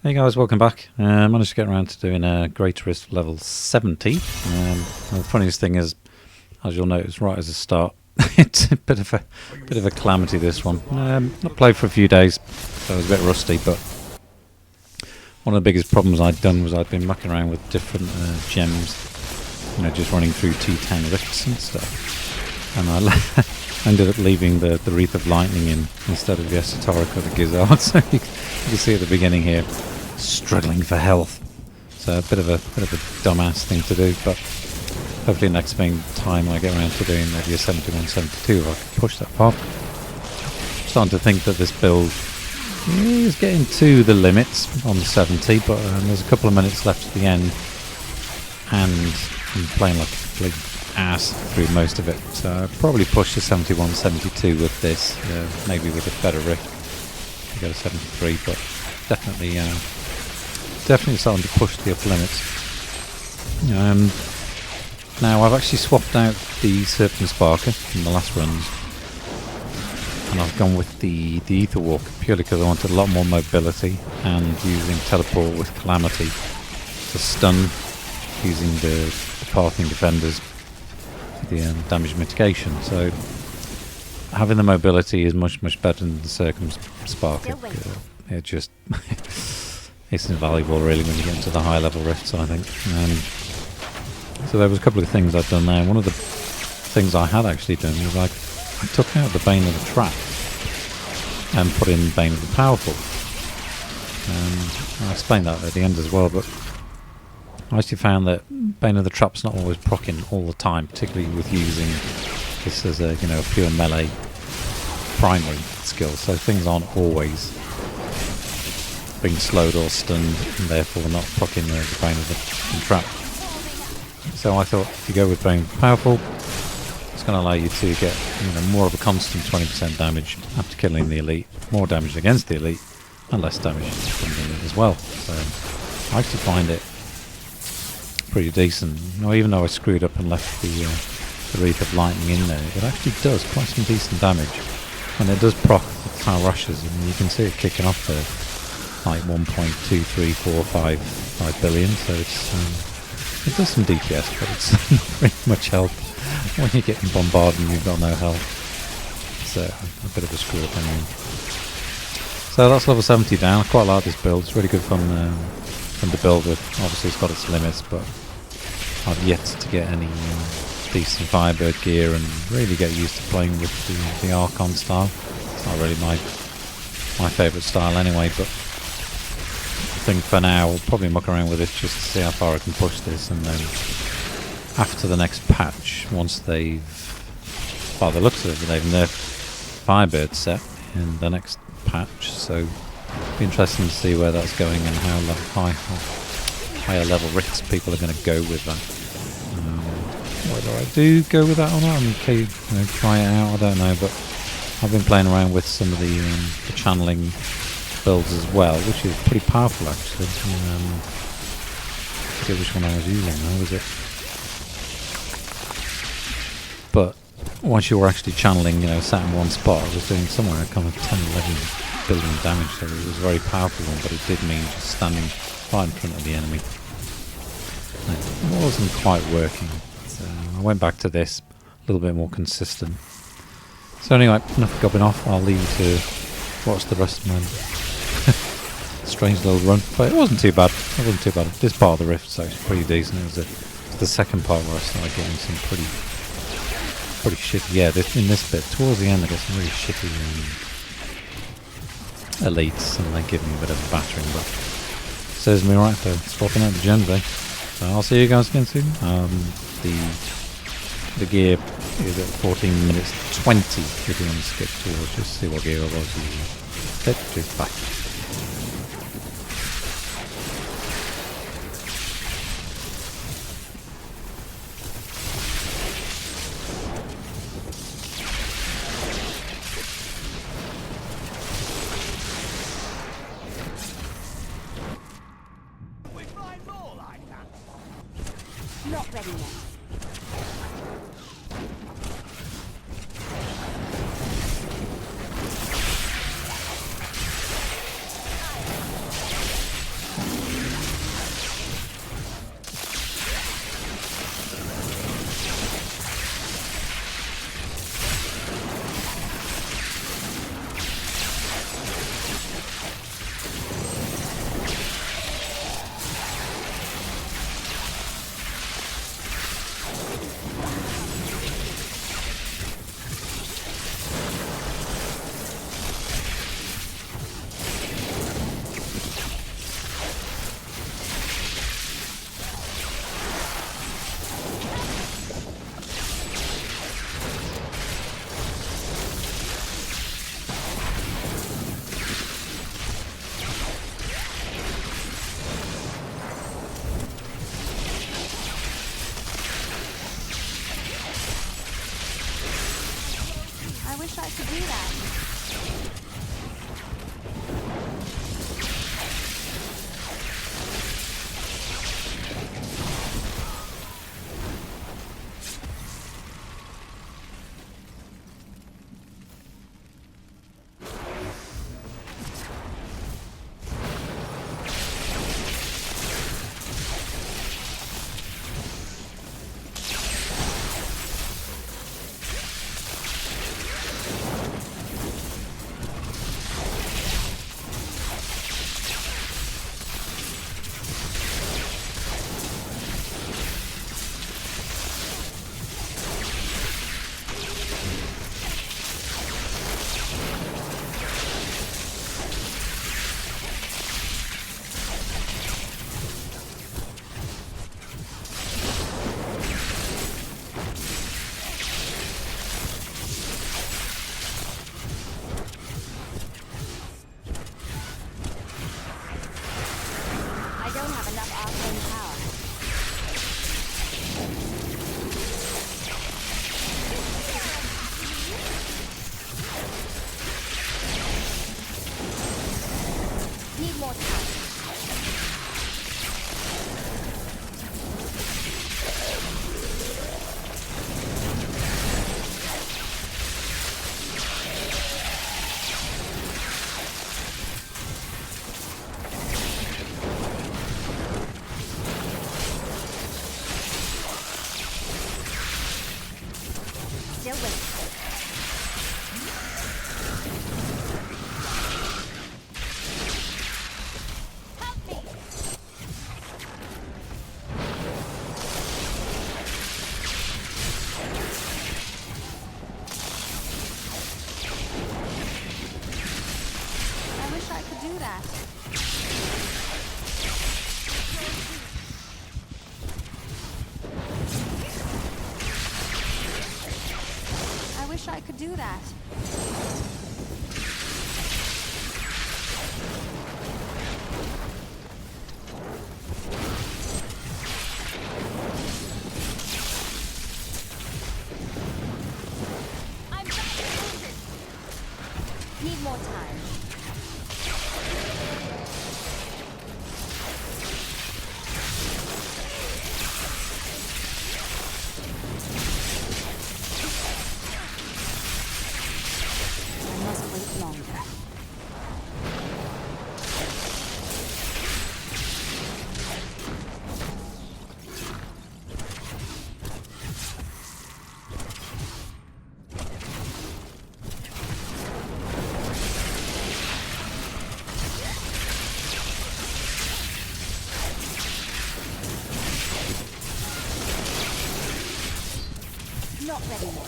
Hey guys, welcome back. Managed to get around to doing a Greater Rift level 70. The funniest thing is, as you'll notice right as a start, it's a bit of a calamity, this one. Not played for a few days, so I was a bit rusty, but one of the biggest problems I'd done was I'd been mucking around with different gems, just running through T10 rifts and stuff. And I ended up leaving the Wreath of Lightning in instead of the Esoteric or the Gizzard. So you can see at the beginning here, struggling for health. So a bit of a dumbass thing to do, but hopefully next time I get around to doing maybe a 71, 72, I can push that far. I'm starting to think that this build is getting to the limits on the 70, but there's a couple of minutes left at the end, and I'm playing like a complete ass through most of it. So I'll probably push the 71, 72 with this, maybe with a better rift. I go to 73, but definitely starting to push the upper limits. Now I've actually swapped out the Serpent Sparker from the last runs, and I've gone with the Aether Walker purely because I wanted a lot more mobility and using teleport with Calamity to stun, using the Parthian defenders for the damage mitigation. So having the mobility is much better than the Circum Sparker. It just it's invaluable really when you get into the high level rifts, I think. So there was a couple of things I'd done there. One of the things I had actually done was I took out the Bane of the Trap and put in Bane of the Powerful. I'll explain that at the end as well, but I actually found that Bane of the Trap's not always proccing all the time, particularly with using this as a pure melee primary skill, so things aren't always being slowed or stunned and therefore not proccing the Bane of the Trap. So I thought if you go with Bane Powerful, it's going to allow you to get more of a constant 20% damage after killing the elite, more damage against the elite, and less damage from the elite as well. So I actually find it pretty decent. Even though I screwed up and left the Wreath of Lightning in there, it actually does quite some decent damage. And it does proc the Tal Rashas, and you can see it kicking off there, like 1.23455 billion, so it does some DPS, but it's not very much help when you're getting bombarded and you've got no health. It's a bit of a screw up anyway. So that's level 70 down. I quite like this build. It's really good fun to build with. Obviously it's got its limits, but I've yet to get any decent Firebird gear and really get used to playing with the Archon style. It's not really my favourite style anyway, but I think for now I'll probably muck around with this just to see how far I can push this, and then after the next patch, once they've, by the looks of it, they've nerfed Firebird set in the next patch, so it'll be interesting to see where that's going and how higher level rifts people are going to go with that. Whether I do go with that or not, I'm okay, try it out, I don't know, but I've been playing around with some of the channeling builds as well, which is pretty powerful actually. I forget which one I was using now, was it? But once you were actually channeling, sat in one spot, I was doing somewhere kind of 10, 11 billion damage, so it was a very powerful one, but it did mean just standing right in front of the enemy. It wasn't quite working. So I went back to this, a little bit more consistent. So anyway, enough gobbing off, I'll leave you to watch the rest of my strange little run. But it wasn't too bad. This part of the rift is actually pretty decent. It was the second part where I started getting some pretty shitty. Yeah, in this bit, towards the end I get some really shitty elites, and they give me a bit of a battering, but serves me right for swapping out the gems, eh? So I'll see you guys again soon. The gear is at 14 minutes 20 if you want to skip towards, just see what gear I was using. Okay, just back. Not ready yet. wish I could do that. I don't have enough arcane power. Need more time. Still waiting. Help me! I wish I could do that. I wish I could do that. I'm badly wounded. Need more time. I must wait longer. Not ready yet.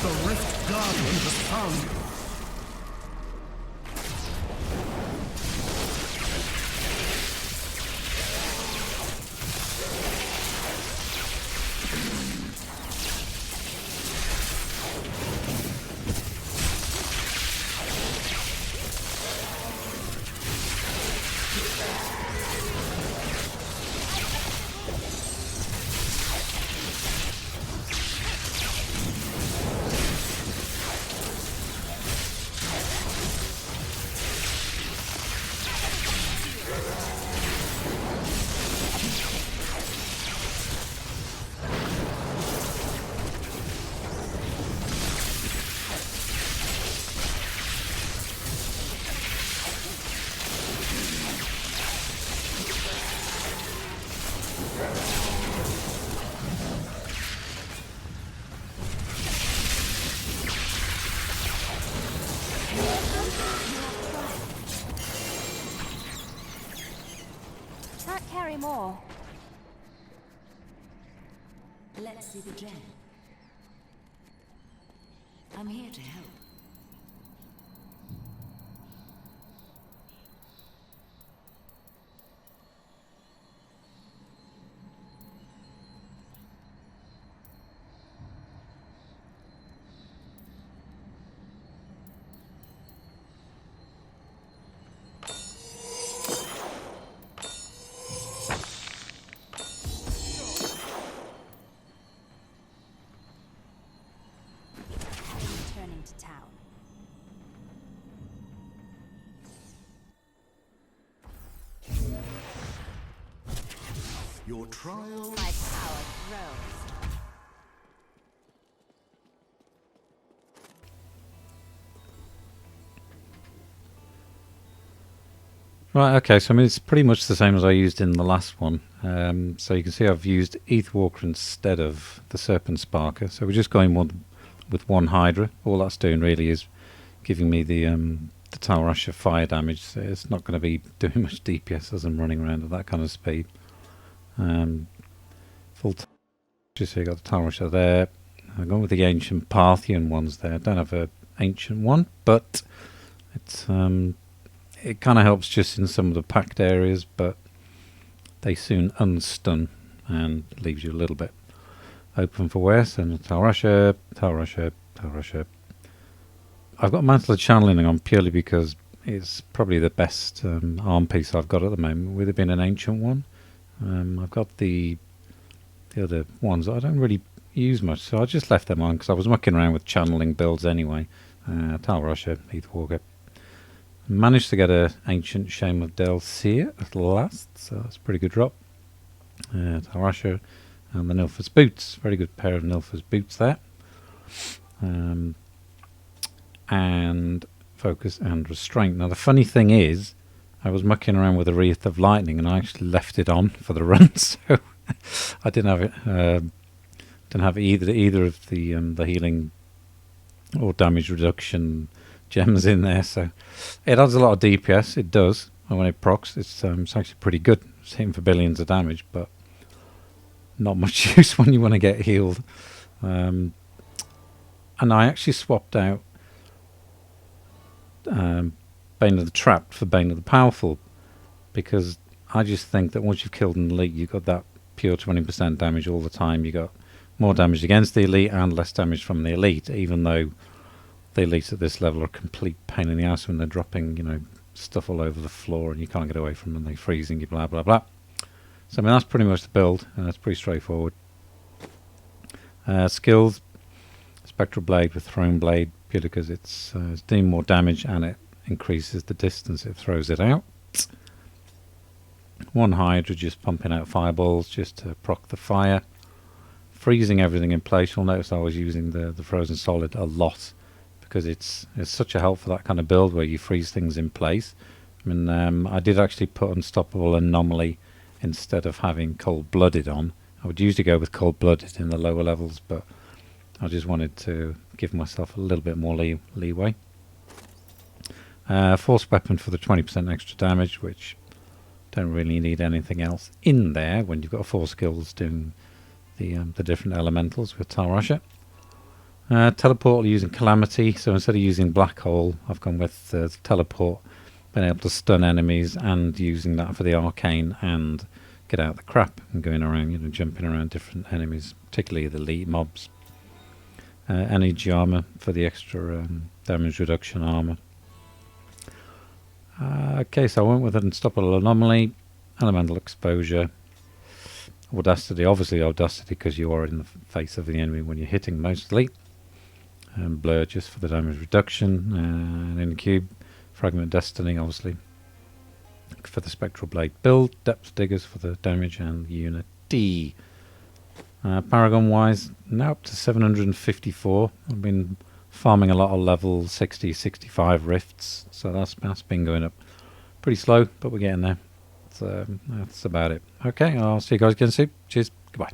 The Rift Guardian has found you. Can't carry more. Let's see the gem. I'm here to help. Returning to town. Your trial. My power grows. Right, okay, so I mean it's pretty much the same as I used in the last one. So you can see I've used Aether Walker instead of the Serpent Sparker. So we're just going with one Hydra. All that's doing really is giving me the Tal Rasha fire damage. So it's not going to be doing much DPS as I'm running around at that kind of speed. Just so you got the Tal Rasha there. I'm going with the Ancient Parthian ones there. I don't have an Ancient one, but it's it kind of helps just in some of the packed areas, but they soon unstun and leaves you a little bit open for wear. So Tal Rasha, Tal Rasha, Tal Rasha. I've got Mantle of Channeling on purely because it's probably the best arm piece I've got at the moment, with it being an ancient one. I've got the other ones that I don't really use much, so I just left them on because I was mucking around with channeling builds anyway. Tal Rasha, Aether Walker. Managed to get a Ancient Shame of Delcia at last, so that's a pretty good drop. Tal Rasha and the Nilfgaard's Boots, very good pair of Nilfgaard's Boots there. And Focus and Restraint. Now the funny thing is, I was mucking around with the Wreath of Lightning and I actually left it on for the run, so I didn't have it. Didn't have either of the healing or damage reduction gems in there, so it adds a lot of DPS. It does, and when it procs, it's actually pretty good. It's hitting for billions of damage, but not much use when you want to get healed. And I actually swapped out Bane of the Trapped for Bane of the Powerful, because I just think that once you've killed an elite, you've got that pure 20% damage all the time. You got more damage against the elite and less damage from the elite, even though the elites at this level are a complete pain in the ass when they're dropping, you know, stuff all over the floor and you can't get away from them. They're freezing you, blah blah blah. So I mean that's pretty much the build, and that's pretty straightforward. Skills: Spectral Blade with Throne Blade, purely because it's doing more damage and it increases the distance it throws it out. One Hydra just pumping out fireballs just to proc the fire. Freezing everything in place. You'll notice I was using the Frozen Solid a lot, because it's such a help for that kind of build where you freeze things in place. I mean, I did actually put Unstoppable Anomaly instead of having Cold Blooded on. I would usually go with Cold Blooded in the lower levels, but I just wanted to give myself a little bit more leeway. Force Weapon for the 20% extra damage, which don't really need anything else in there when you've got 4 skills doing the different elementals with Tal Rasha. Teleport using Calamity, so instead of using Black Hole, I've gone with Teleport, being able to stun enemies and using that for the Arcane and get out the crap and going around, you know, jumping around different enemies, particularly the elite mobs. Energy armor for the extra damage reduction armor. Okay, so I went with an Unstoppable Anomaly, Elemental Exposure, Audacity, obviously Audacity because you are in the face of the enemy when you're hitting mostly. Blur just for the damage reduction, and Incube, Fragment Destiny obviously for the Spectral Blade build, Depth Diggers for the damage, and Unity. Paragon wise, now up to 754. I've been farming a lot of level 60, 65 rifts, so that's been going up pretty slow, but we're getting there. So that's about it. Okay, I'll see you guys again soon. Cheers, goodbye.